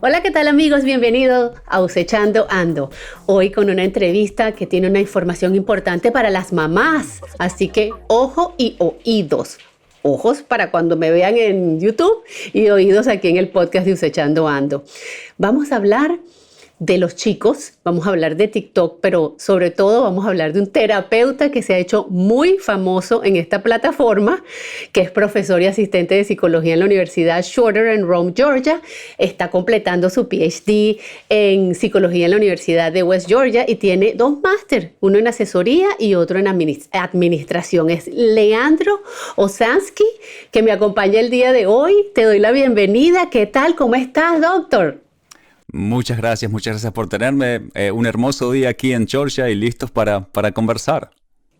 Hola, ¿qué tal amigos? Bienvenidos a Usechando Ando. Hoy con una entrevista que tiene una información importante para las mamás. Así que ojo y oídos. Ojos para cuando me vean en YouTube y oídos aquí en el podcast de Usechando Ando. Vamos a hablar de los chicos, vamos a hablar de TikTok, pero sobre todo vamos a hablar de un terapeuta que se ha hecho muy famoso en esta plataforma, que es profesor y asistente de psicología en la Universidad Shorter en Rome, Georgia. Está completando su PhD en psicología en la Universidad de West Georgia y tiene 2 máster, uno en asesoría y otro en administración. Es Leandro Osansky, que me acompaña el día de hoy. Te doy la bienvenida. ¿Qué tal? ¿Cómo estás, doctor? Muchas gracias por tenerme. Un hermoso día aquí en Georgia y listos para conversar.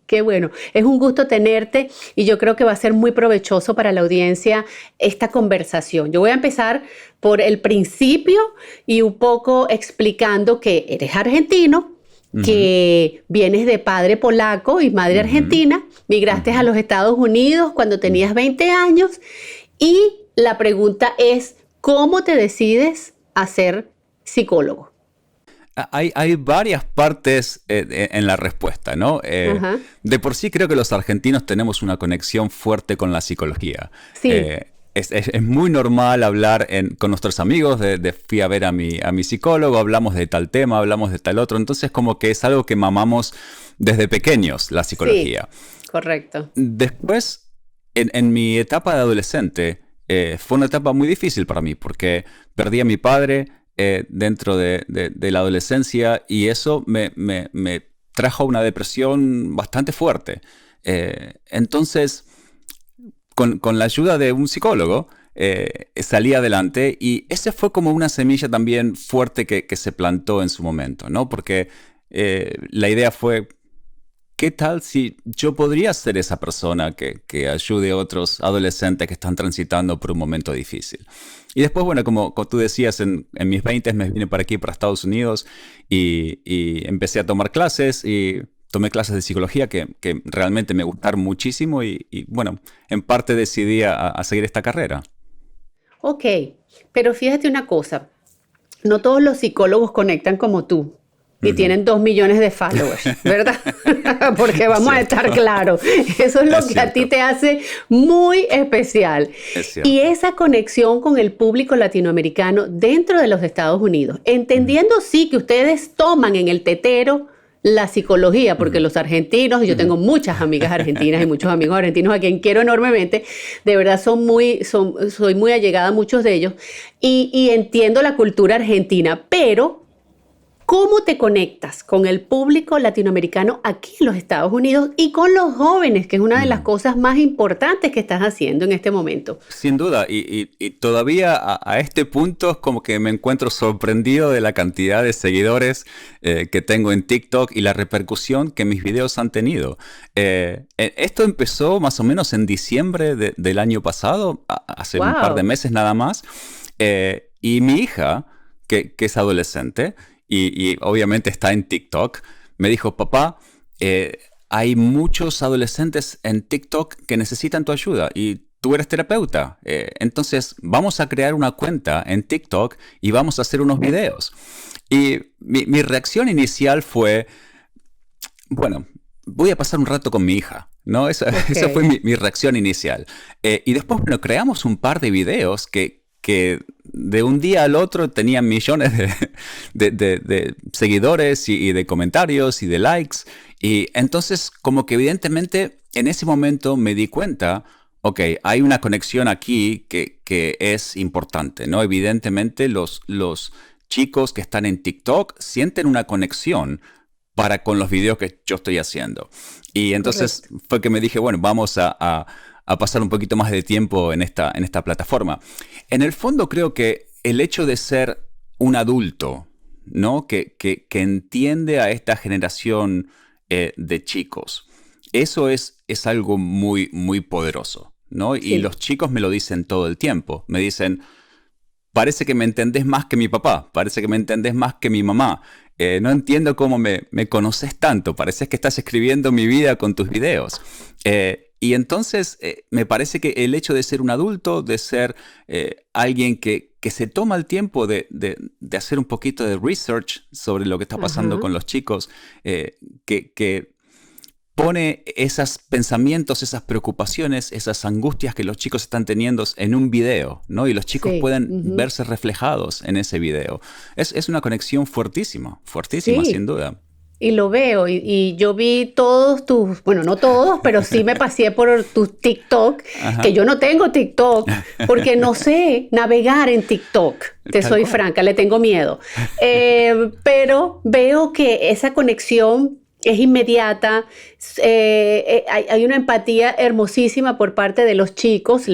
Qué bueno, es un gusto tenerte y yo creo que va a ser muy provechoso para la audiencia esta conversación. Yo voy a empezar por el principio y un poco explicando que eres argentino, que vienes de padre polaco y madre argentina, migraste a los Estados Unidos cuando tenías 20 años y la pregunta es, ¿cómo te decides a ser psicólogo? Hay varias partes en la respuesta, ¿no? De por sí creo que los argentinos tenemos una conexión fuerte con la psicología. Sí. Es muy normal hablar con nuestros amigos fui a ver a mi psicólogo, hablamos de tal tema, hablamos de tal otro. Entonces como que es algo que mamamos desde pequeños, la psicología. Sí, correcto. Después, en mi etapa de adolescente, fue una etapa muy difícil para mí porque perdí a mi padre dentro de la adolescencia y eso me trajo una depresión bastante fuerte. Entonces, con la ayuda de un psicólogo, salí adelante y ese fue como una semilla también fuerte que se plantó en su momento, ¿no? Porque la idea fue, ¿qué tal si yo podría ser esa persona que ayude a otros adolescentes que están transitando por un momento difícil? Y después, bueno, como tú decías, en mis 20 me vine para aquí, para Estados Unidos, y empecé a tomar clases, y tomé clases de psicología que realmente me gustaron muchísimo, y bueno, en parte decidí a seguir esta carrera. Ok, pero fíjate una cosa, no todos los psicólogos conectan como tú. Y tienen 2 millones de followers, ¿verdad? Porque vamos a estar claros. Eso es lo que a ti te hace muy especial. Y esa conexión con el público latinoamericano dentro de los Estados Unidos. Entendiendo sí que ustedes toman en el tetero la psicología, porque los argentinos, yo tengo muchas amigas argentinas y muchos amigos argentinos a quien quiero enormemente, de verdad soy muy allegada a muchos de ellos y entiendo la cultura argentina, pero ¿cómo te conectas con el público latinoamericano aquí en los Estados Unidos y con los jóvenes, que es una de las cosas más importantes que estás haciendo en este momento? Sin duda, y todavía a este punto es como que me encuentro sorprendido de la cantidad de seguidores que tengo en TikTok y la repercusión que mis videos han tenido. Esto empezó más o menos en diciembre del año pasado, hace un par de meses nada más, y mi hija, que es adolescente, y obviamente está en TikTok, me dijo, papá, hay muchos adolescentes en TikTok que necesitan tu ayuda y tú eres terapeuta. Entonces vamos a crear una cuenta en TikTok y vamos a hacer unos videos. Y mi reacción inicial fue, bueno, voy a pasar un rato con mi hija, ¿no? Esa fue mi reacción inicial. Y después, bueno, creamos un par de videos que de un día al otro tenían millones de seguidores y de comentarios y de likes. Y entonces, como que evidentemente en ese momento me di cuenta, ok, hay una conexión aquí que es importante, ¿no? Evidentemente los chicos que están en TikTok sienten una conexión con los videos que yo estoy haciendo. Y entonces fue que me dije, bueno, vamos a pasar un poquito más de tiempo en esta plataforma. En el fondo creo que el hecho de ser un adulto, ¿no? que entiende a esta generación de chicos, eso es algo muy, muy poderoso, ¿no? Sí. Y los chicos me lo dicen todo el tiempo. Me dicen, parece que me entendés más que mi papá, parece que me entendés más que mi mamá. No entiendo cómo me conoces tanto, pareces que estás escribiendo mi vida con tus videos. Y entonces me parece que el hecho de ser un adulto, de ser alguien que que se toma el tiempo de hacer un poquito de research sobre lo que está pasando Ajá. con los chicos, que pone esos pensamientos, esas preocupaciones, esas angustias que los chicos están teniendo en un video, ¿no? Y los chicos Sí. pueden Ujú. verse reflejados en ese video. Es una conexión fuertísima, fuertísima, sin Sí. duda. Y lo veo, y yo vi todos tus, bueno, no todos, pero sí me pasé por tus TikTok, que Ajá, yo no tengo TikTok, porque no sé navegar en TikTok, te tal soy cual. franca, le tengo miedo. Pero veo que esa conexión es inmediata, hay una empatía hermosísima por parte de los chicos,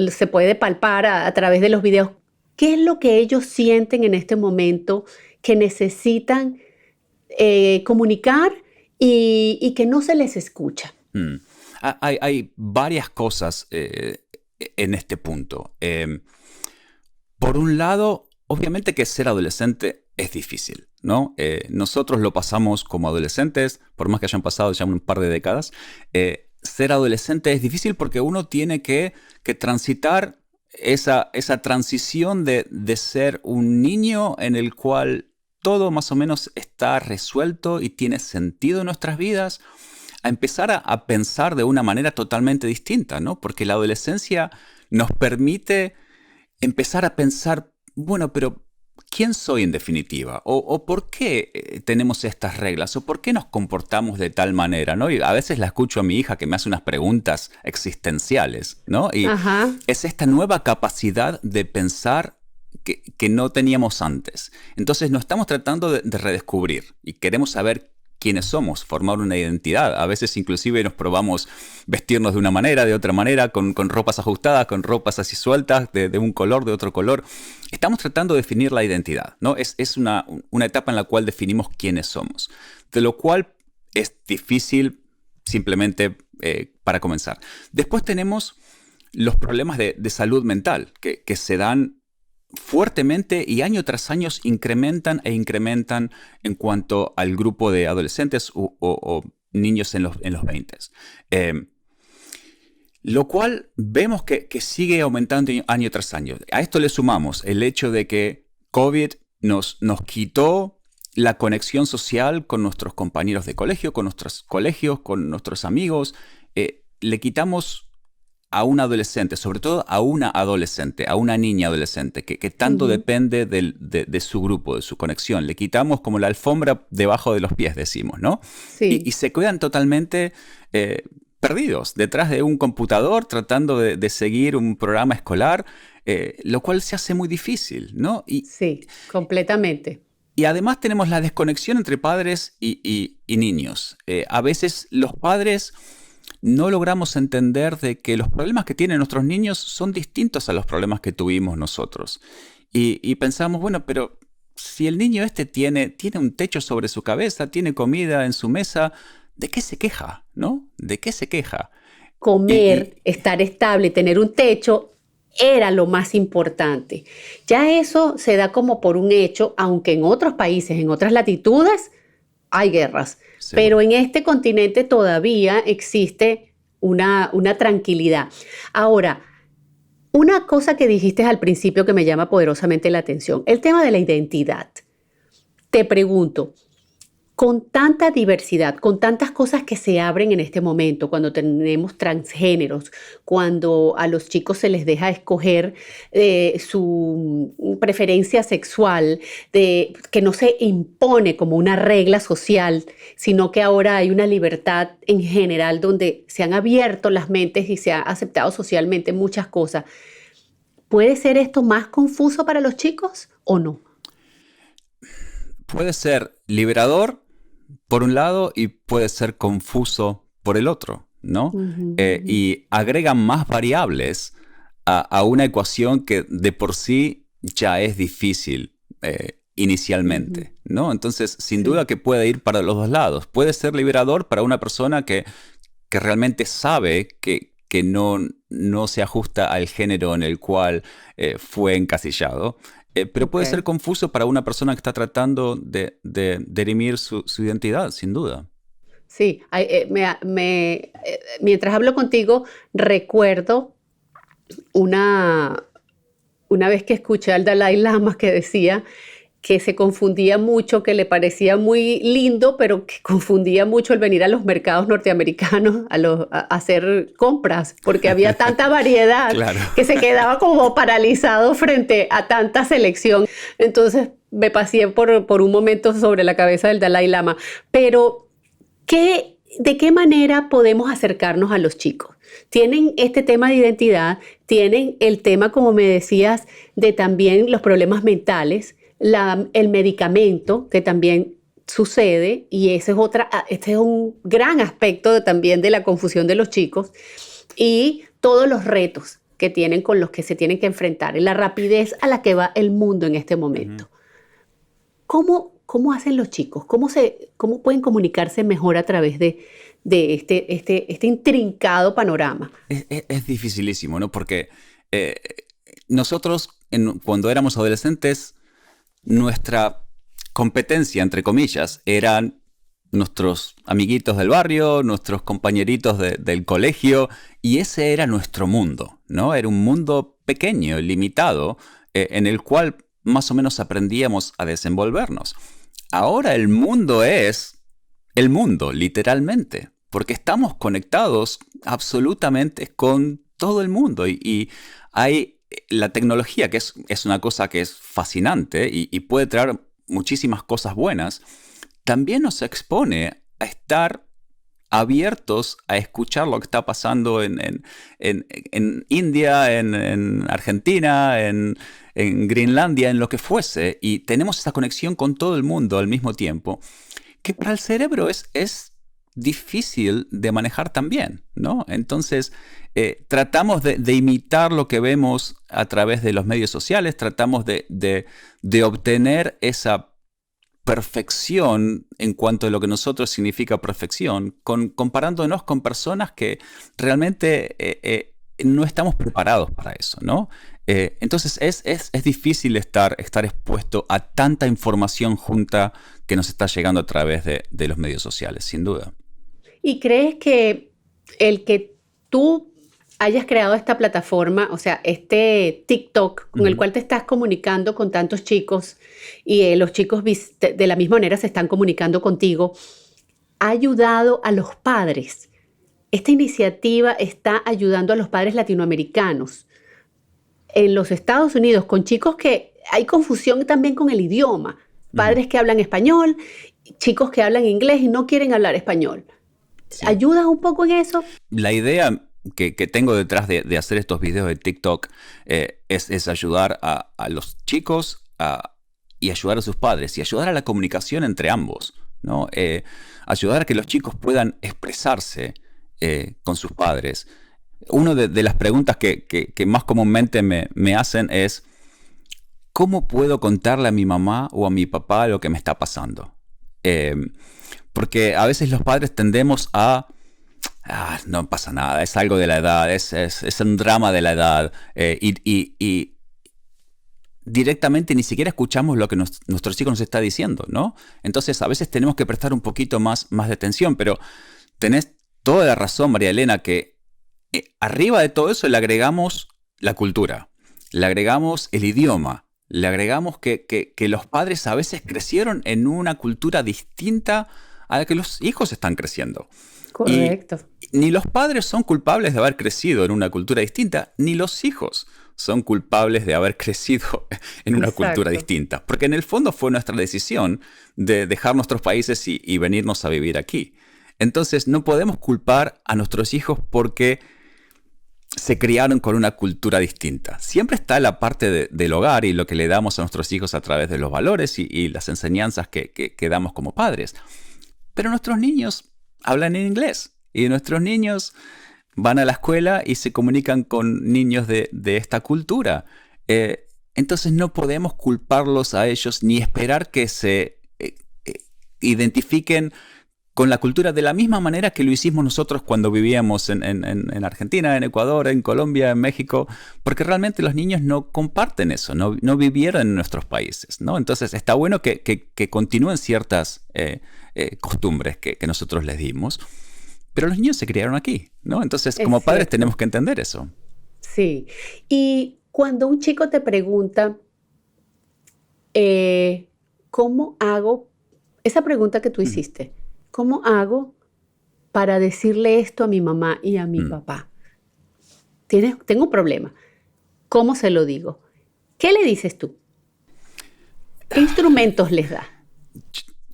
se puede palpar a través de los videos. ¿Qué es lo que ellos sienten en este momento que necesitan comunicar y que no se les escucha? Mm. Hay varias cosas en este punto. Por un lado, obviamente que ser adolescente es difícil, ¿no? Nosotros lo pasamos como adolescentes, por más que hayan pasado ya un par de décadas. Ser adolescente es difícil porque uno tiene que transitar esa transición de ser un niño en el cual todo más o menos está resuelto y tiene sentido en nuestras vidas, a empezar a pensar de una manera totalmente distinta, ¿no? Porque la adolescencia nos permite empezar a pensar, bueno, pero ¿quién soy en definitiva? ¿O por qué tenemos estas reglas? ¿O por qué nos comportamos de tal manera? ¿No? Y a veces la escucho a mi hija que me hace unas preguntas existenciales, ¿no? Y Ajá. es esta nueva capacidad de pensar que no teníamos antes. Entonces nos estamos tratando de redescubrir y queremos saber quiénes somos, formar una identidad. A veces inclusive nos probamos vestirnos de una manera, de otra manera, con ropas ajustadas, con ropas así sueltas, de un color, de otro color. Estamos tratando de definir la identidad, ¿no? Es una etapa en la cual definimos quiénes somos, de lo cual es difícil simplemente para comenzar. Después tenemos los problemas de salud mental que se dan fuertemente y año tras año incrementan e incrementan en cuanto al grupo de adolescentes o niños en los 20. Eh, lo cual vemos que sigue aumentando año tras año. A esto le sumamos el hecho de que COVID nos quitó la conexión social con nuestros compañeros de colegio, con nuestros colegios, con nuestros amigos. Le quitamos a un adolescente, sobre todo a una adolescente, a una niña adolescente, que tanto Ujú. depende de su grupo, de su conexión. Le quitamos como la alfombra debajo de los pies, decimos, ¿no? Y Sí, se quedan totalmente perdidos detrás de un computador tratando de seguir un programa escolar, lo cual se hace muy difícil, ¿no? sí, completamente. Y además tenemos la desconexión entre padres y niños. A veces los padres no logramos entender de que los problemas que tienen nuestros niños son distintos a los problemas que tuvimos nosotros. Y pensamos, bueno, pero si el niño este tiene un techo sobre su cabeza, tiene comida en su mesa, ¿de qué se queja? ¿No? ¿De qué se queja? Comer, Y, estar estable, tener un techo, era lo más importante. Ya eso se da como por un hecho, aunque en otros países, en otras latitudes, hay guerras. Pero seguro. en este continente todavía existe una tranquilidad. Ahora, una cosa que dijiste al principio que me llama poderosamente la atención, el tema de la identidad. Te pregunto, con tanta diversidad, con tantas cosas que se abren en este momento, cuando tenemos transgéneros, cuando a los chicos se les deja escoger su preferencia sexual, que no se impone como una regla social, sino que ahora hay una libertad en general donde se han abierto las mentes y se ha aceptado socialmente muchas cosas. ¿Puede ser esto más confuso para los chicos o no? Puede ser liberador por un lado y puede ser confuso por el otro, ¿no? Ujú, ujú. Y agregan más variables a una ecuación que de por sí ya es difícil Ujú. inicialmente, ¿no? Entonces, sin duda Sí. que puede ir para los dos lados. Puede ser liberador para una persona que realmente sabe que no se ajusta al género en el cual fue encasillado. Pero Ok. puede ser confuso para una persona que está tratando de dirimir su identidad, sin duda. Sí, mientras hablo contigo, recuerdo una, una vez que escuché al Dalai Lama que decía que se confundía mucho, que le parecía muy lindo, pero que confundía mucho el venir a los mercados norteamericanos a hacer compras, porque había tanta variedad Claro. que se quedaba como paralizado frente a tanta selección. Entonces me pasé por un momento sobre la cabeza del Dalai Lama. Pero, ¿de qué manera podemos acercarnos a los chicos? Tienen este tema de identidad, tienen el tema, como me decías, de también los problemas mentales, el medicamento que también sucede, y este es un gran aspecto también de la confusión de los chicos, y todos los retos que tienen con los que se tienen que enfrentar, y la rapidez a la que va el mundo en este momento. ¿Cómo hacen los chicos? ¿Cómo pueden comunicarse mejor a través de este intrincado panorama? Es dificilísimo, ¿no? Porque nosotros, cuando éramos adolescentes, nuestra competencia, entre comillas, eran nuestros amiguitos del barrio, nuestros compañeritos del colegio, y ese era nuestro mundo, ¿no? Era un mundo pequeño, limitado, en el cual más o menos aprendíamos a desenvolvernos. Ahora el mundo es el mundo, literalmente, porque estamos conectados absolutamente con todo el mundo y hay la tecnología, que es una cosa que es fascinante y puede traer muchísimas cosas buenas, también nos expone a estar abiertos a escuchar lo que está pasando en India, en Argentina, en Groenlandia, en lo que fuese, y tenemos esa conexión con todo el mundo al mismo tiempo, que para el cerebro es difícil de manejar también, ¿no? Entonces, tratamos de imitar lo que vemos a través de los medios sociales, tratamos de obtener esa perfección en cuanto a lo que nosotros significa perfección, comparándonos con personas que realmente no estamos preparados para eso, ¿no? Entonces es difícil estar expuesto a tanta información junta que nos está llegando a través de los medios sociales, sin duda. ¿Y crees que el que tú hayas creado esta plataforma, o sea, este TikTok con el cual te estás comunicando con tantos chicos y los chicos de la misma manera se están comunicando contigo, ha ayudado a los padres? Esta iniciativa está ayudando a los padres latinoamericanos en los Estados Unidos con chicos que hay confusión también con el idioma. Padres que hablan español, chicos que hablan inglés y no quieren hablar español. Sí. ¿Ayudas un poco en eso? La idea que tengo detrás de hacer estos videos de TikTok es ayudar a los chicos y ayudar a sus padres y ayudar a la comunicación entre ambos, ¿no? Ayudar a que los chicos puedan expresarse con sus padres. Una de las preguntas que más comúnmente me hacen es: ¿cómo puedo contarle a mi mamá o a mi papá lo que me está pasando? Porque a veces los padres tendemos a no pasa nada, es algo de la edad, es un drama de la edad, y directamente ni siquiera escuchamos lo que nuestro chico nos está diciendo, ¿no? Entonces a veces tenemos que prestar un poquito más de atención, pero tenés toda la razón, María Elena, que arriba de todo eso le agregamos la cultura, le agregamos el idioma, le agregamos que los padres a veces crecieron en una cultura distinta a la que los hijos están creciendo. Correcto. Y ni los padres son culpables de haber crecido en una cultura distinta, ni los hijos son culpables de haber crecido en una cultura distinta. Porque en el fondo fue nuestra decisión de dejar nuestros países y venirnos a vivir aquí. Entonces no podemos culpar a nuestros hijos porque se criaron con una cultura distinta. Siempre está la parte del hogar y lo que le damos a nuestros hijos a través de los valores y las enseñanzas que damos como padres. Pero nuestros niños hablan en inglés y nuestros niños van a la escuela y se comunican con niños de esta cultura. Entonces no podemos culparlos a ellos ni esperar que se identifiquen con la cultura de la misma manera que lo hicimos nosotros cuando vivíamos en Argentina, en Ecuador, en Colombia, en México, porque realmente los niños no comparten eso, no vivieron en nuestros países, ¿no? Entonces está bueno que continúen ciertas costumbres que nosotros les dimos, pero los niños se criaron aquí, ¿no? Entonces como padres tenemos que entender eso. Sí, y Cuando un chico te pregunta, ¿cómo hago? Esa pregunta que tú hiciste, ¿cómo hago para decirle esto a mi mamá y a mi papá? Tengo un problema. ¿Cómo se lo digo? ¿Qué le dices tú? ¿Qué instrumentos les das?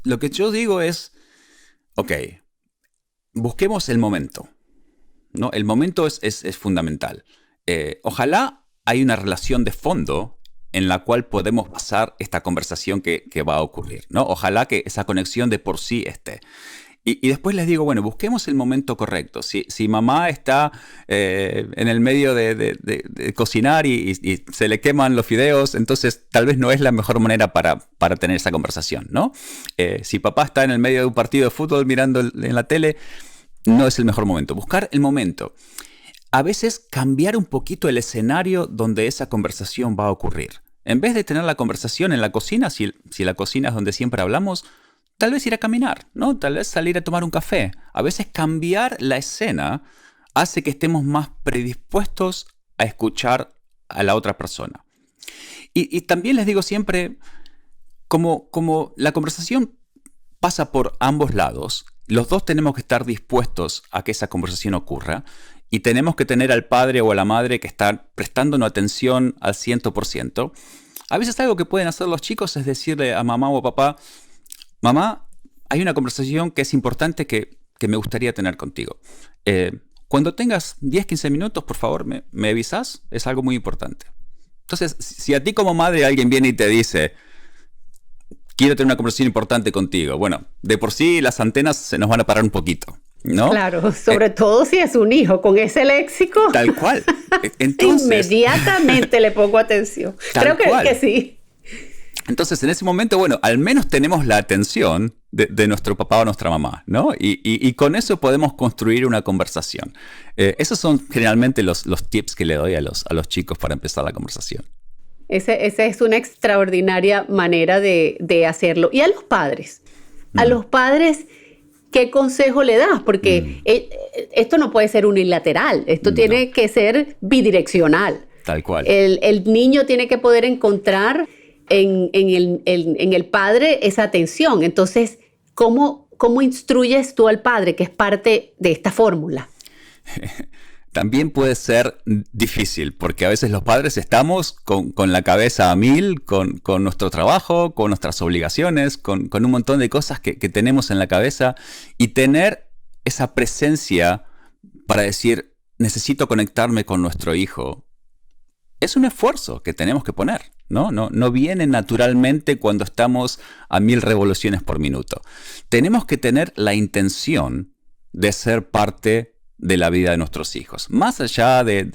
Lo que yo digo es, ok, busquemos el momento, ¿no? El momento es fundamental. Ojalá hay una relación de fondo en la cual podemos pasar esta conversación que va a ocurrir, ¿no? Ojalá que esa conexión de por sí esté. Y después les digo, bueno, busquemos el momento correcto. Si mamá está en el medio de cocinar y se le queman los fideos, entonces tal vez no es la mejor manera para tener esa conversación, ¿no? Si papá está en el medio de un partido de fútbol mirando en la tele, no es el mejor momento. Buscar el momento. A veces cambiar un poquito el escenario donde esa conversación va a ocurrir. En vez de tener la conversación en la cocina, si la cocina es donde siempre hablamos, tal vez ir a caminar, ¿no? Tal vez salir a tomar un café. A veces cambiar la escena hace que estemos más predispuestos a escuchar a la otra persona. Y también les digo siempre, como la conversación pasa por ambos lados, los dos tenemos que estar dispuestos a que esa conversación ocurra y tenemos que tener al padre o a la madre que está prestándonos atención al 100%. A veces algo que pueden hacer los chicos es decirle a mamá o papá, mamá, hay una conversación que es importante que me gustaría tener contigo. Cuando tengas 10, 15 minutos, por favor, me avisas. Es algo muy importante. Entonces, si a ti como madre alguien viene y te dice, quiero tener una conversación importante contigo, bueno, de por sí las antenas se nos van a parar un poquito, ¿no? Claro, sobre todo si es un hijo con ese léxico. Tal cual. Entonces, inmediatamente le pongo atención. Creo que sí. Entonces, en ese momento, bueno, al menos tenemos la atención de nuestro papá o nuestra mamá, ¿no? Y con eso podemos construir una conversación. Esos son generalmente los tips que le doy a los chicos para empezar la conversación. Esa es una extraordinaria manera de hacerlo. Y a los padres. A los padres, ¿qué consejo le das? Porque esto no puede ser unilateral. Esto tiene que ser bidireccional. Tal cual. El niño tiene que poder encontrar en el padre esa atención. Entonces, ¿cómo instruyes tú al padre, que es parte de esta fórmula? También puede ser difícil, porque a veces los padres estamos con la cabeza a mil, con nuestro trabajo, con nuestras obligaciones, con un montón de cosas que tenemos en la cabeza, y tener esa presencia para decir, necesito conectarme con nuestro hijo, es un esfuerzo que tenemos que poner, ¿no? No viene naturalmente cuando estamos a 1000 revoluciones por minuto. Tenemos que tener la intención de ser parte de la vida de nuestros hijos. Más allá de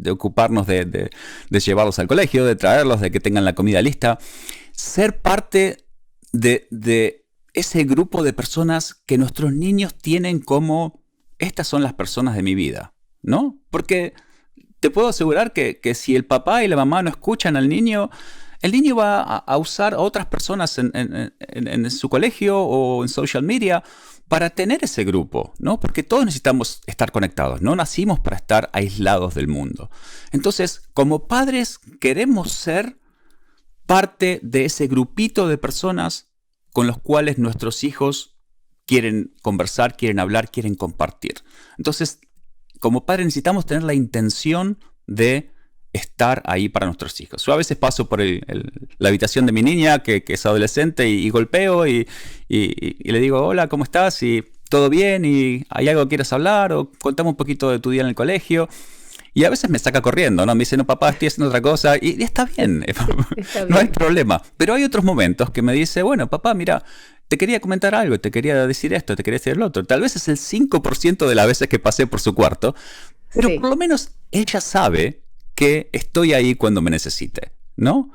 ocuparnos de llevarlos al colegio, de traerlos, de que tengan la comida lista, ser parte de ese grupo de personas que nuestros niños tienen como, estas son las personas de mi vida, ¿no? Porque te puedo asegurar que si el papá y la mamá no escuchan al niño, el niño va a usar a otras personas en su colegio o en social media para tener ese grupo, ¿no? Porque todos necesitamos estar conectados, no nacimos para estar aislados del mundo. Entonces, como padres, queremos ser parte de ese grupito de personas con los cuales nuestros hijos quieren conversar, quieren hablar, quieren compartir. Entonces, como padres necesitamos tener la intención de estar ahí para nuestros hijos. Yo a veces paso por la habitación de mi niña, que es adolescente, y golpeo y le digo, hola, ¿cómo estás? Y ¿todo bien? ¿Y hay algo que quieras hablar? O contame un poquito de tu día en el colegio. Y a veces me saca corriendo, ¿no? Me dice, no, papá, estoy haciendo otra cosa. Y está bien, no hay problema. Pero hay otros momentos que me dice, bueno, papá, mira, te quería comentar algo, te quería decir esto, te quería decir lo otro. Tal vez es el 5% de las veces que pasé por su cuarto, pero por lo menos ella sabe que estoy ahí cuando me necesite, ¿no?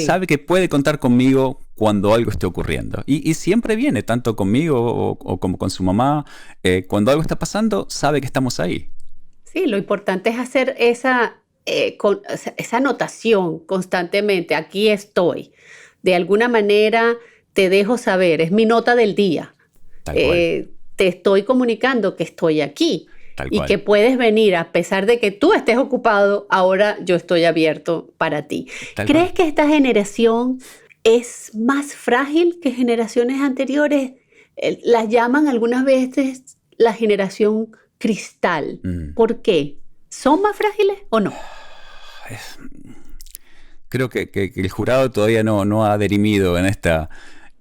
Sabe que puede contar conmigo cuando algo esté ocurriendo. Y siempre viene, tanto conmigo o como con su mamá. Cuando algo está pasando, sabe que estamos ahí. Sí, lo importante es hacer esa anotación constantemente. Aquí estoy. De alguna manera te dejo saber, es mi nota del día. Te estoy comunicando que estoy aquí. Tal y cual. que puedes venir a pesar de que tú estés ocupado, ahora yo estoy abierto para ti. Tal ¿Crees cual. que esta generación es más frágil que generaciones anteriores? Las llaman algunas veces la generación cristal. Mm. ¿Por qué? ¿Son más frágiles o no? Creo que el jurado todavía no ha dirimido en esta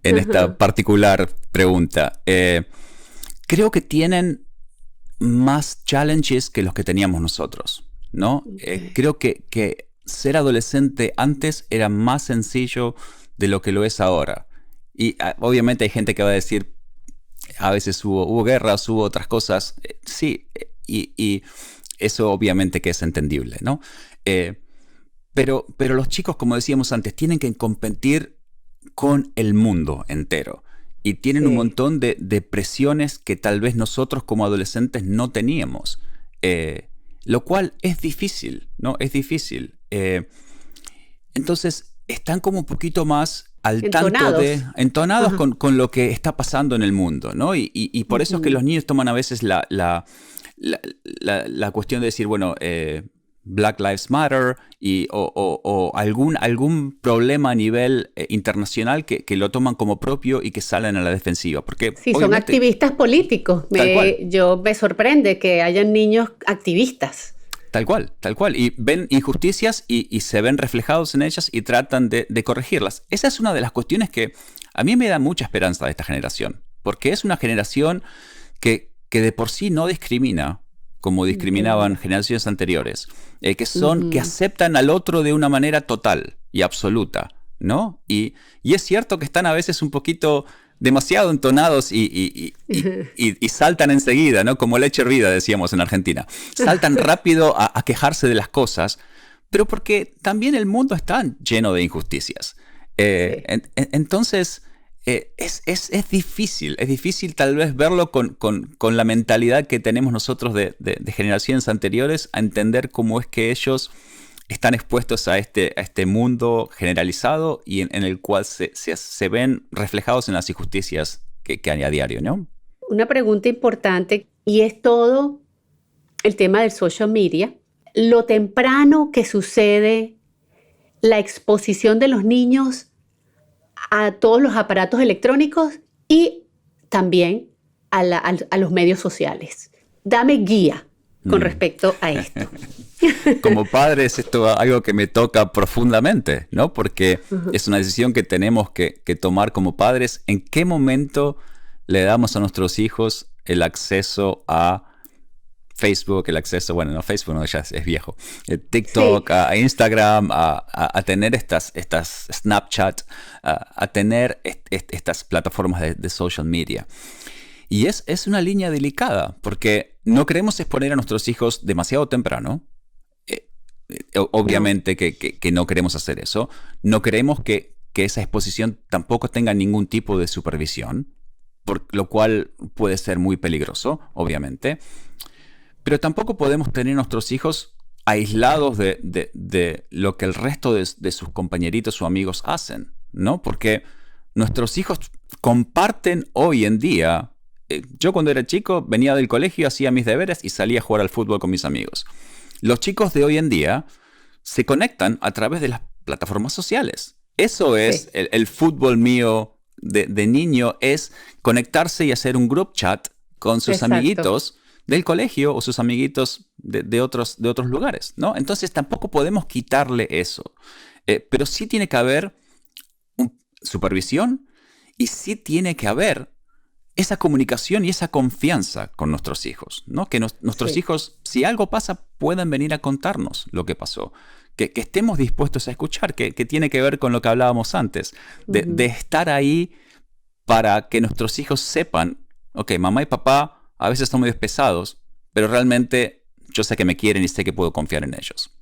Ajá, particular pregunta. Creo que tienen más challenges que los que teníamos nosotros, ¿no? ok. Creo que ser adolescente antes era más sencillo de lo que lo es ahora. Y obviamente hay gente que va a decir, a veces hubo guerras, hubo otras cosas. Sí, y eso obviamente que es entendible, ¿no? Eh, pero los chicos, como decíamos antes, tienen que competir con el mundo entero. Y tienen un Sí, montón de presiones que tal vez nosotros como adolescentes no teníamos. Eh, lo cual es difícil, ¿no? Es difícil. Entonces, están como un poquito más al tanto entonados. entonados Ajá. con lo que está pasando en el mundo, ¿no? Y por eso es que Ujú. los niños toman a veces la cuestión de decir, bueno, Black Lives Matter o algún problema a nivel internacional que lo toman como propio y que salen a la defensiva. Porque Sí, son obviamente, activistas políticos. tal cual, Yo me sorprende que hayan niños activistas. tal cual, tal cual. Y ven injusticias y se ven reflejados en ellas y tratan de corregirlas. Esa es una de las cuestiones que a mí me da mucha esperanza de esta generación. Porque es una generación que de por sí no discrimina como discriminaban Entiendo. generaciones anteriores, que Ujú. aceptan al otro de una manera total y absoluta, ¿no? Y es cierto que están a veces un poquito demasiado entonados y saltan enseguida, ¿no? Como leche hervida, decíamos en Argentina. Saltan rápido a quejarse de las cosas, pero porque también el mundo está lleno de injusticias. Sí. Entonces, es difícil tal vez verlo con la mentalidad que tenemos nosotros de generaciones anteriores, a entender cómo es que ellos están expuestos a este mundo generalizado y en el cual se ven reflejados en las injusticias que hay a diario, ¿no? Una pregunta importante y es todo el tema del social media. Lo temprano que sucede la exposición de los niños a todos los aparatos electrónicos y también a los medios sociales. Dame guía con Mm. respecto a esto. Como padres, esto es algo que me toca profundamente, ¿no? Porque es una decisión que tenemos que tomar como padres. ¿En qué momento le damos a nuestros hijos el acceso a Facebook, el acceso, bueno, no, Facebook no, ya es viejo, Sí, TikTok, a Instagram, a tener estas Snapchat, a tener estas plataformas de social media? Y es una línea delicada, porque no queremos exponer a nuestros hijos demasiado temprano. Eh, no. Obviamente que no queremos hacer eso. No queremos que esa exposición tampoco tenga ningún tipo de supervisión, por lo cual puede ser muy peligroso, obviamente. Pero tampoco podemos tener a nuestros hijos aislados de lo que el resto de sus compañeritos o amigos hacen, ¿no? Porque nuestros hijos comparten hoy en día. Yo cuando era chico venía del colegio, hacía mis deberes y salía a jugar al fútbol con mis amigos. Los chicos de hoy en día se conectan a través de las plataformas sociales. Eso es Sí, el fútbol mío de niño, es conectarse y hacer un group chat con sus exacto. amiguitos del colegio o sus amiguitos de otros lugares, ¿no? Entonces tampoco podemos quitarle eso. Pero sí tiene que haber supervisión y sí tiene que haber esa comunicación y esa confianza con nuestros hijos, ¿no? Que nuestros Sí. hijos, si algo pasa, puedan venir a contarnos lo que pasó. Que estemos dispuestos a escuchar, que tiene que ver con lo que hablábamos antes, de Ujú. estar ahí para que nuestros hijos sepan, ok, mamá y papá a veces son medio pesados, pero realmente yo sé que me quieren y sé que puedo confiar en ellos.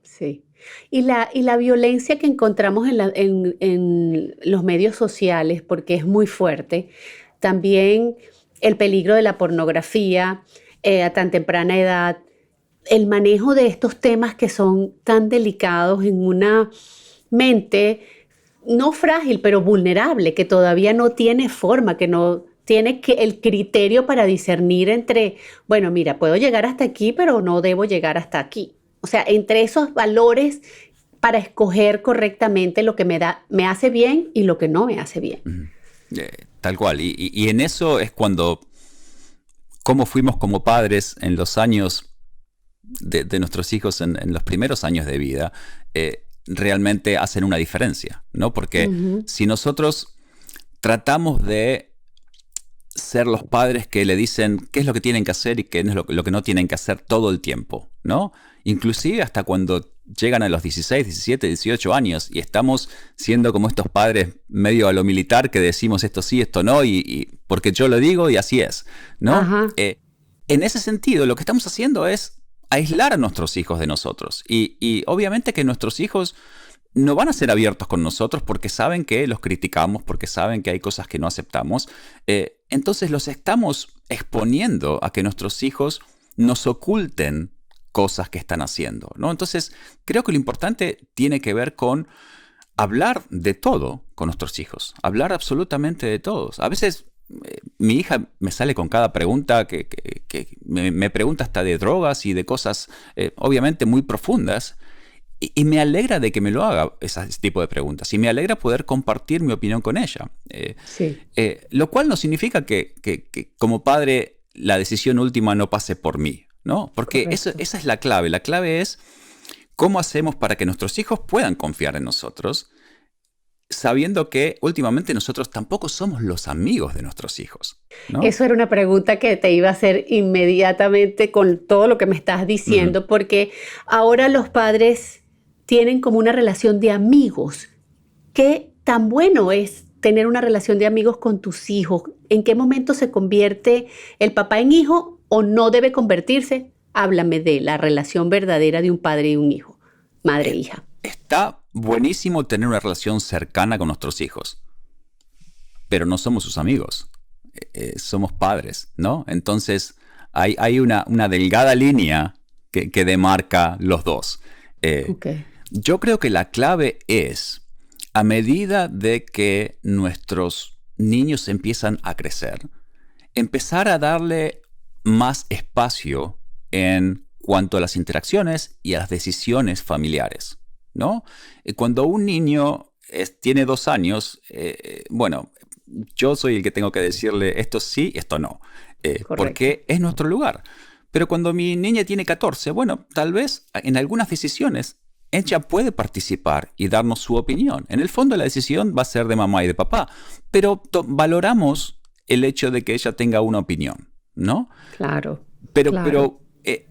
Sí. Y la violencia que encontramos en los medios sociales, porque es muy fuerte, también el peligro de la pornografía a tan temprana edad, el manejo de estos temas que son tan delicados en una mente no frágil, pero vulnerable, que todavía no tiene forma, que no tiene que el criterio para discernir entre, bueno, mira, puedo llegar hasta aquí, pero no debo llegar hasta aquí. O sea, entre esos valores para escoger correctamente lo que me hace bien y lo que no me hace bien. Tal cual. Y en eso es cuando, cómo fuimos como padres en los años de nuestros hijos, en los primeros años de vida, realmente hacen una diferencia, ¿no? Porque si nosotros tratamos de ser los padres que le dicen qué es lo que tienen que hacer y qué es lo que no tienen que hacer todo el tiempo, ¿no? Inclusive hasta cuando llegan a los 16, 17, 18 años y estamos siendo como estos padres medio a lo militar que decimos esto sí, esto no, y porque yo lo digo y así es, ¿no? En ese sentido, lo que estamos haciendo es aislar a nuestros hijos de nosotros. Y obviamente que nuestros hijos no van a ser abiertos con nosotros porque saben que los criticamos, porque saben que hay cosas que no aceptamos. Entonces los estamos exponiendo a que nuestros hijos nos oculten cosas que están haciendo, ¿no? Entonces creo que lo importante tiene que ver con hablar de todo con nuestros hijos, hablar absolutamente de todos. A veces mi hija me sale con cada pregunta que me pregunta hasta de drogas y de cosas obviamente muy profundas. Y me alegra de que me lo haga ese tipo de preguntas. Y me alegra poder compartir mi opinión con ella. Lo cual no significa que como padre la decisión última no pase por mí, ¿no? Porque esa es la clave. La clave es cómo hacemos para que nuestros hijos puedan confiar en nosotros, sabiendo que últimamente nosotros tampoco somos los amigos de nuestros hijos, ¿no? Eso era una pregunta que te iba a hacer inmediatamente con todo lo que me estás diciendo, porque ahora los padres tienen como una relación de amigos. ¿Qué tan bueno es tener una relación de amigos con tus hijos? ¿En qué momento se convierte el papá en hijo o no debe convertirse? Háblame de la relación verdadera de un padre y un hijo, madre e hija. Está buenísimo tener una relación cercana con nuestros hijos, pero no somos sus amigos. Somos padres, ¿no? Entonces hay una delgada línea que demarca los dos. Yo creo que la clave es, a medida de que nuestros niños empiezan a crecer, empezar a darle más espacio en cuanto a las interacciones y a las decisiones familiares, ¿no? Cuando un niño tiene 2 años, bueno, yo soy el que tengo que decirle esto sí, esto no, porque es nuestro lugar. Pero cuando mi niña tiene 14, bueno, tal vez en algunas decisiones ella puede participar y darnos su opinión. En el fondo la decisión va a ser de mamá y de papá, pero valoramos el hecho de que ella tenga una opinión, ¿no? Claro. Pero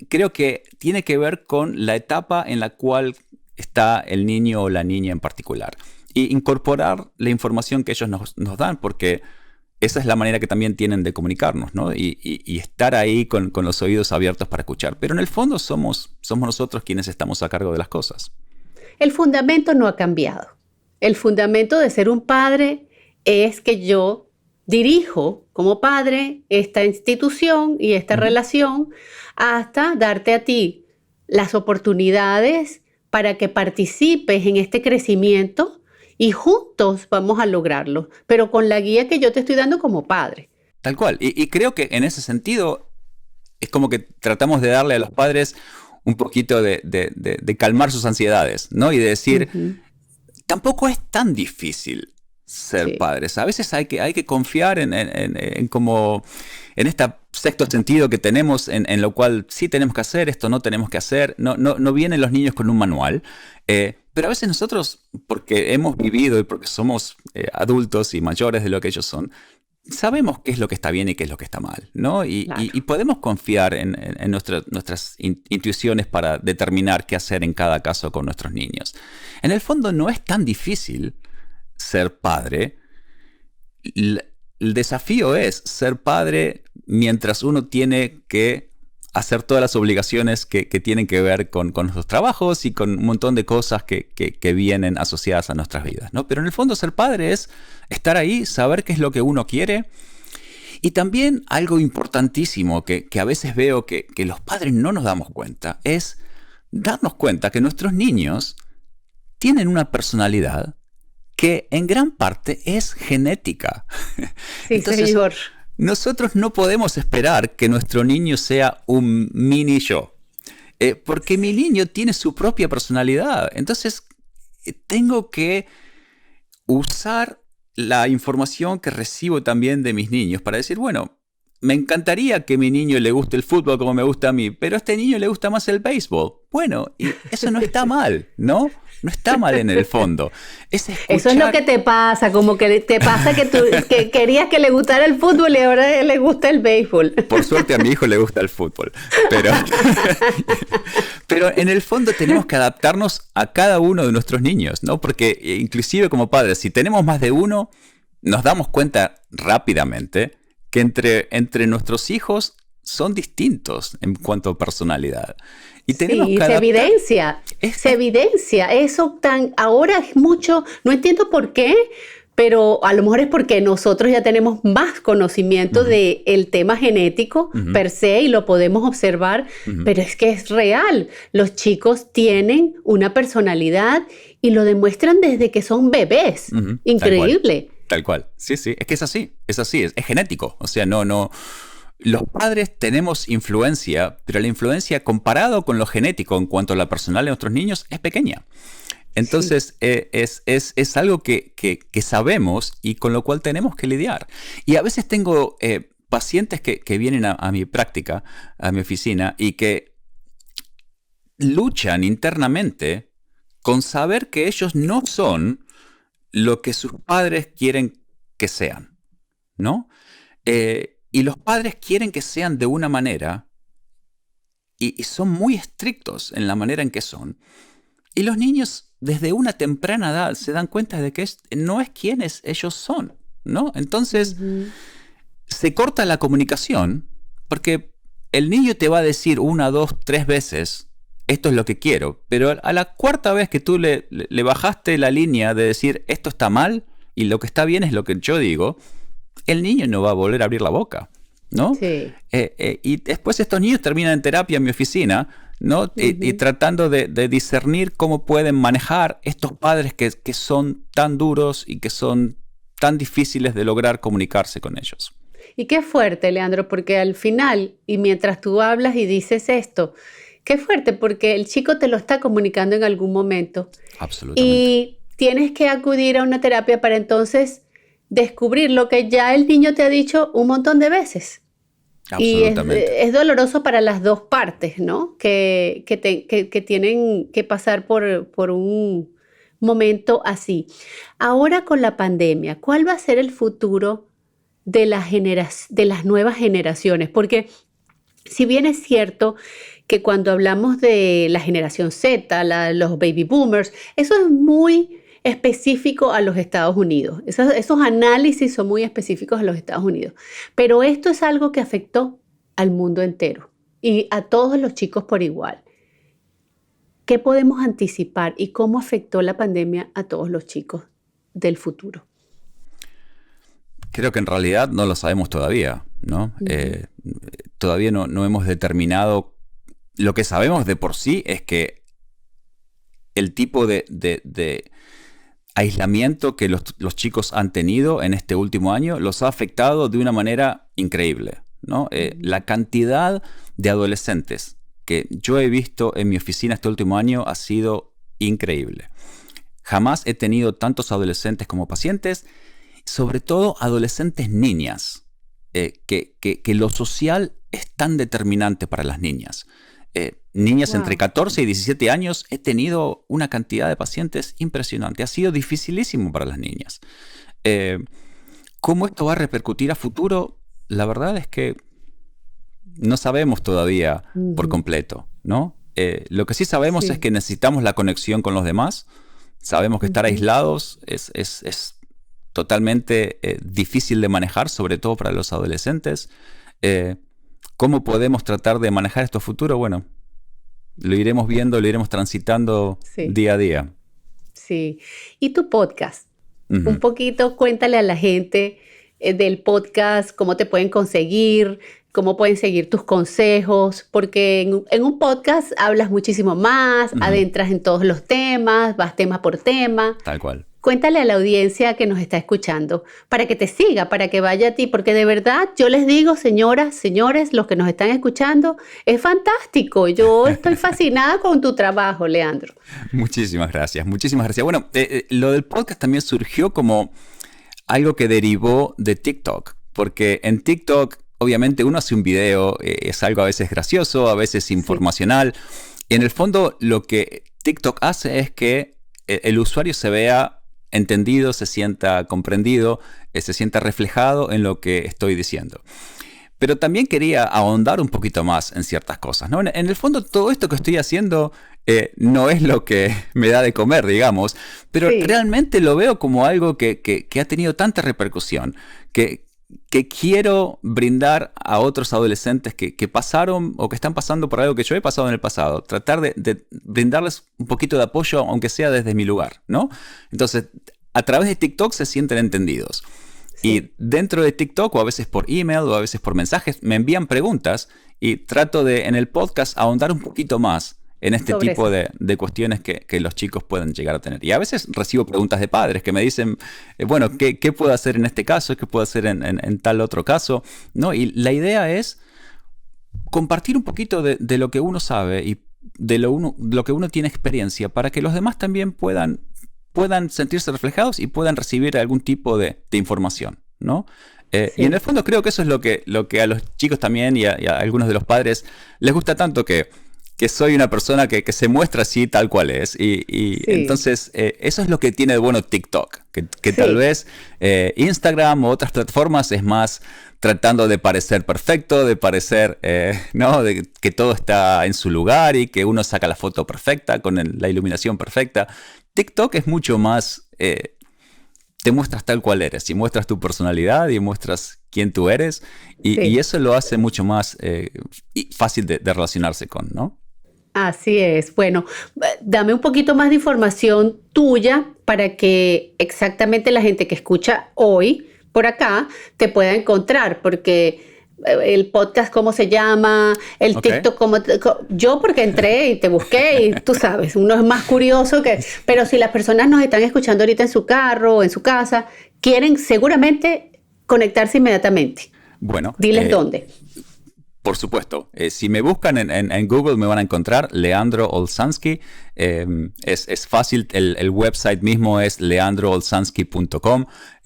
creo que tiene que ver con la etapa en la cual está el niño o la niña en particular. Y incorporar la información que ellos nos dan, porque esa es la manera que también tienen de comunicarnos, ¿no? Y estar ahí con los oídos abiertos para escuchar. Pero en el fondo somos nosotros quienes estamos a cargo de las cosas. El fundamento no ha cambiado. El fundamento de ser un padre es que yo dirijo como padre esta institución y esta relación hasta darte a ti las oportunidades para que participes en este crecimiento y juntos vamos a lograrlo, pero con la guía que yo te estoy dando como padre. Tal cual. Y creo que en ese sentido es como que tratamos de darle a los padres un poquito de calmar sus ansiedades, ¿no? Y de decir, tampoco es tan difícil ser padres. A veces hay que confiar en como en este sexto sentido que tenemos, en lo cual sí tenemos que hacer, esto no tenemos que hacer. No vienen los niños con un manual. Pero a veces nosotros, porque hemos vivido y porque somos adultos y mayores de lo que ellos son, sabemos qué es lo que está bien y qué es lo que está mal, ¿no? Y podemos confiar en nuestras intuiciones para determinar qué hacer en cada caso con nuestros niños. En el fondo no es tan difícil ser padre. El desafío es ser padre mientras uno tiene que hacer todas las obligaciones que tienen que ver con nuestros trabajos y con un montón de cosas que vienen asociadas a nuestras vidas, ¿no? Pero en el fondo ser padre es estar ahí, saber qué es lo que uno quiere. Y también algo importantísimo que a veces veo que los padres no nos damos cuenta es darnos cuenta que nuestros niños tienen una personalidad que en gran parte es genética. Sí, Entonces, señor. nosotros no podemos esperar que nuestro niño sea un mini yo. Porque mi niño tiene su propia personalidad. Entonces, tengo que usar la información que recibo también de mis niños para decir, bueno, me encantaría que a mi niño le guste el fútbol como me gusta a mí, pero a este niño le gusta más el béisbol. Bueno, y eso no está mal, ¿no? No está mal en el fondo. Eso es lo que te pasa, como que te pasa que tú que querías que le gustara el fútbol y ahora le gusta el béisbol. Por suerte a mi hijo le gusta el fútbol, pero en el fondo tenemos que adaptarnos a cada uno de nuestros niños, ¿no? Porque inclusive como padres, si tenemos más de uno, nos damos cuenta rápidamente que entre nuestros hijos son distintos en cuanto a personalidad. Y tenemos que se evidencia. Eso ahora es mucho, no entiendo por qué, pero a lo mejor es porque nosotros ya tenemos más conocimiento del tema genético per se y lo podemos observar, pero es que es real. Los chicos tienen una personalidad y lo demuestran desde que son bebés. Increíble. Tal cual. Sí. Es que es así, es genético. O sea, no. Los padres tenemos influencia, pero la influencia comparado con lo genético en cuanto a la personalidad de nuestros niños es pequeña. Entonces, es algo que sabemos y con lo cual tenemos que lidiar. Y a veces tengo pacientes que vienen a mi práctica, a mi oficina, y que luchan internamente con saber que ellos no son lo que sus padres quieren que sean, ¿no? Y los padres quieren que sean de una manera y son muy estrictos en la manera en que son. Y los niños desde una temprana edad se dan cuenta de que no es quienes ellos son, ¿no? Entonces se corta la comunicación porque el niño te va a decir 1, 2, 3 veces esto es lo que quiero, pero a la cuarta vez que tú le bajaste la línea de decir esto está mal y lo que está bien es lo que yo digo, el niño no va a volver a abrir la boca, ¿no? Sí. Y después estos niños terminan en terapia en mi oficina, ¿no? Y tratando de discernir cómo pueden manejar estos padres que son tan duros y que son tan difíciles de lograr comunicarse con ellos. Y qué fuerte, Leandro, porque al final, y mientras tú hablas y dices esto, qué fuerte, porque el chico te lo está comunicando en algún momento. Absolutamente. Y tienes que acudir a una terapia para entonces descubrir lo que ya el niño te ha dicho un montón de veces. Absolutamente. Y es doloroso para las dos partes, ¿no? Que tienen que pasar por un momento así. Ahora con la pandemia, ¿cuál va a ser el futuro de las nuevas generaciones? Porque si bien es cierto que cuando hablamos de la generación Z, los baby boomers, eso es muy específico a los Estados Unidos. Esos análisis son muy específicos a los Estados Unidos. Pero esto es algo que afectó al mundo entero y a todos los chicos por igual. ¿Qué podemos anticipar y cómo afectó la pandemia a todos los chicos del futuro? Creo que en realidad no lo sabemos todavía, ¿no? Todavía no hemos determinado. Lo que sabemos de por sí es que el tipo de aislamiento que los chicos han tenido en este último año los ha afectado de una manera increíble, ¿no? La cantidad de adolescentes que yo he visto en mi oficina este último año ha sido increíble. Jamás he tenido tantos adolescentes como pacientes, sobre todo adolescentes niñas, que lo social es tan determinante para las niñas. Niñas entre 14 y 17 años, he tenido una cantidad de pacientes impresionante. Ha sido dificilísimo para las niñas. ¿Cómo esto va a repercutir a futuro? La verdad es que no sabemos todavía por completo, ¿no? Lo que sí sabemos es que necesitamos la conexión con los demás. Sabemos que estar aislados es totalmente difícil de manejar, sobre todo para los adolescentes. ¿Cómo podemos tratar de manejar esto a futuro? Bueno, lo iremos viendo, lo iremos transitando día a día. Sí. ¿Y tu podcast? Un poquito, cuéntale a la gente del podcast, cómo te pueden conseguir, cómo pueden seguir tus consejos, porque en un podcast hablas muchísimo más, adentras en todos los temas, vas tema por tema. Tal cual. cuéntale a la audiencia que nos está escuchando para que te siga, para que vaya a ti, porque de verdad yo les digo, señoras, señores, los que nos están escuchando, es fantástico. Yo estoy fascinada con tu trabajo, Leandro. Muchísimas gracias, muchísimas gracias. Bueno, lo del podcast también surgió como algo que derivó de TikTok, porque en TikTok obviamente uno hace un video, es algo a veces gracioso, a veces informacional, y en el fondo lo que TikTok hace es que el usuario se vea entendido, se sienta comprendido, se sienta reflejado en lo que estoy diciendo. Pero también quería ahondar un poquito más en ciertas cosas, ¿no? En el fondo todo esto que estoy haciendo no es lo que me da de comer, digamos, pero realmente lo veo como algo que ha tenido tanta repercusión, que quiero brindar a otros adolescentes que pasaron o que están pasando por algo que yo he pasado en el pasado. Tratar de brindarles un poquito de apoyo, aunque sea desde mi lugar, ¿no? Entonces, a través de TikTok se sienten entendidos. Sí. Y dentro de TikTok, o a veces por email, o a veces por mensajes, me envían preguntas y trato de, en el podcast, ahondar un poquito más en este tipo de cuestiones que los chicos pueden llegar a tener. Y a veces recibo preguntas de padres que me dicen, bueno, ¿qué puedo hacer en este caso? ¿Qué puedo hacer en tal otro caso? ¿No? Y la idea es compartir un poquito de lo que uno sabe y de lo que uno tiene experiencia para que los demás también puedan sentirse reflejados y puedan recibir algún tipo de información, ¿no? Sí. Y en el fondo creo que eso es lo que a los chicos también y a algunos de los padres les gusta tanto, que soy una persona que se muestra así tal cual es. Y sí. Entonces, eso es lo que tiene de bueno TikTok. Que sí. Tal vez Instagram u otras plataformas es más tratando de parecer perfecto, de parecer, ¿no? De que todo está en su lugar y que uno saca la foto perfecta, con la iluminación perfecta. TikTok es mucho más, te muestras tal cual eres y muestras tu personalidad y muestras quién tú eres. Y eso lo hace mucho más fácil de relacionarse con, ¿no? Así es. Bueno, dame un poquito más de información tuya para que exactamente la gente que escucha hoy por acá te pueda encontrar, porque el podcast, ¿cómo se llama? El TikTok, yo porque entré y te busqué y tú sabes, uno es más curioso pero si las personas nos están escuchando ahorita en su carro o en su casa, quieren seguramente conectarse inmediatamente. Bueno. Diles dónde. Por supuesto. Si me buscan en Google me van a encontrar Leandro Olszansky. Es fácil. El website mismo es leandroolszansky.com.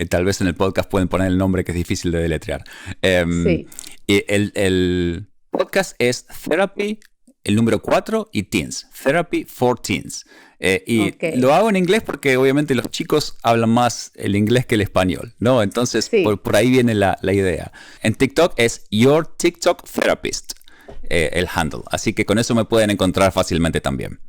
Tal vez en el podcast pueden poner el nombre, que es difícil de deletrear. Sí. Y el podcast es Therapy, el número 4 y Teens. Therapy for Teens. Y lo hago en inglés porque obviamente los chicos hablan más el inglés que el español, ¿no? Entonces sí. por ahí viene la idea. En TikTok es Your TikTok Therapist, el handle. Así que con eso me pueden encontrar fácilmente también.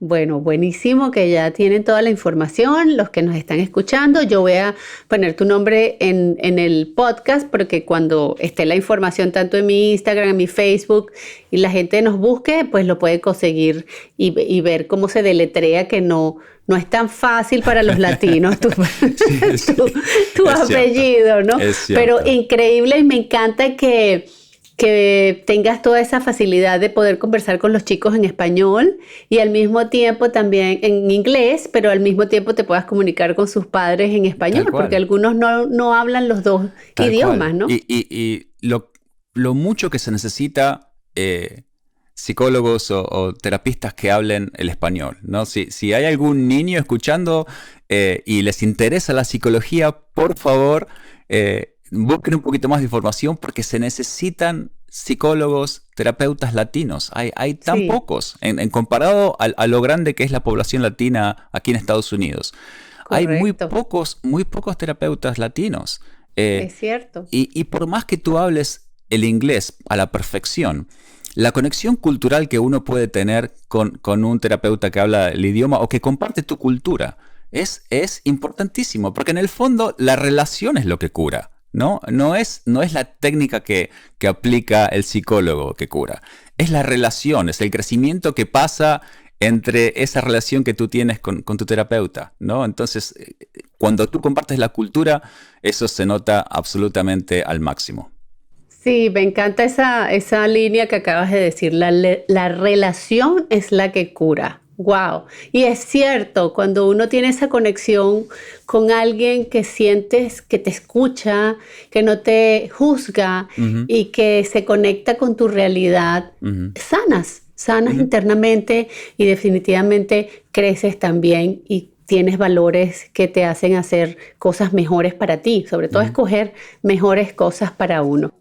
Bueno, buenísimo que ya tienen toda la información, los que nos están escuchando. Yo voy a poner tu nombre en el podcast porque cuando esté la información tanto en mi Instagram, en mi Facebook y la gente nos busque, pues lo puede conseguir y ver cómo se deletrea, que no es tan fácil para los latinos tu apellido, ¿no? Pero increíble, y me encanta que tengas toda esa facilidad de poder conversar con los chicos en español y al mismo tiempo también en inglés, pero al mismo tiempo te puedas comunicar con sus padres en español, porque algunos no hablan los dos idiomas, ¿no? Y lo mucho que se necesita psicólogos o terapistas que hablen el español, ¿no? Si hay algún niño escuchando y les interesa la psicología, por favor, busquen un poquito más de información porque se necesitan psicólogos, terapeutas latinos. Hay tan pocos en comparado a lo grande que es la población latina aquí en Estados Unidos. Correcto. Hay muy pocos terapeutas latinos. Es cierto. Y por más que tú hables el inglés a la perfección, la conexión cultural que uno puede tener con un terapeuta que habla el idioma o que comparte tu cultura es importantísimo, porque en el fondo la relación es lo que cura. No es la técnica que aplica el psicólogo que cura. Es la relación, es el crecimiento que pasa entre esa relación que tú tienes con tu terapeuta, ¿no? Entonces, cuando tú compartes la cultura, eso se nota absolutamente al máximo. Sí, me encanta esa línea que acabas de decir. La relación es la que cura. Wow. Y es cierto, cuando uno tiene esa conexión con alguien que sientes que te escucha, que no te juzga Ujú, y que se conecta con tu realidad, ujú, sanas ujú, internamente y definitivamente creces también y tienes valores que te hacen hacer cosas mejores para ti, sobre todo ujú. escoger mejores cosas para uno.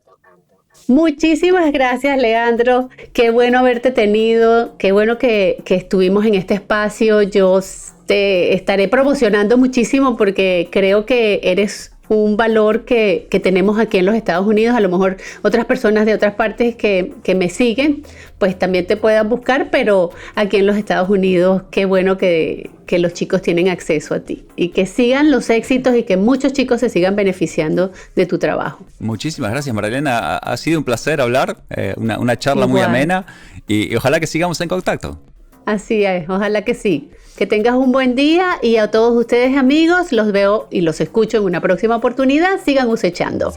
Muchísimas gracias, Leandro. Qué bueno haberte tenido. Qué bueno que estuvimos en este espacio. Yo te estaré promocionando muchísimo porque creo que eres un valor que tenemos aquí en los Estados Unidos. A lo mejor otras personas de otras partes que me siguen, pues también te puedan buscar, pero aquí en los Estados Unidos, qué bueno que los chicos tienen acceso a ti y que sigan los éxitos y que muchos chicos se sigan beneficiando de tu trabajo. Muchísimas gracias, Marilena. Ha sido un placer hablar, una charla muy Igual. amena y ojalá que sigamos en contacto. Así es, ojalá que sí. Que tengas un buen día y a todos ustedes amigos, los veo y los escucho en una próxima oportunidad. Sigan cosechando.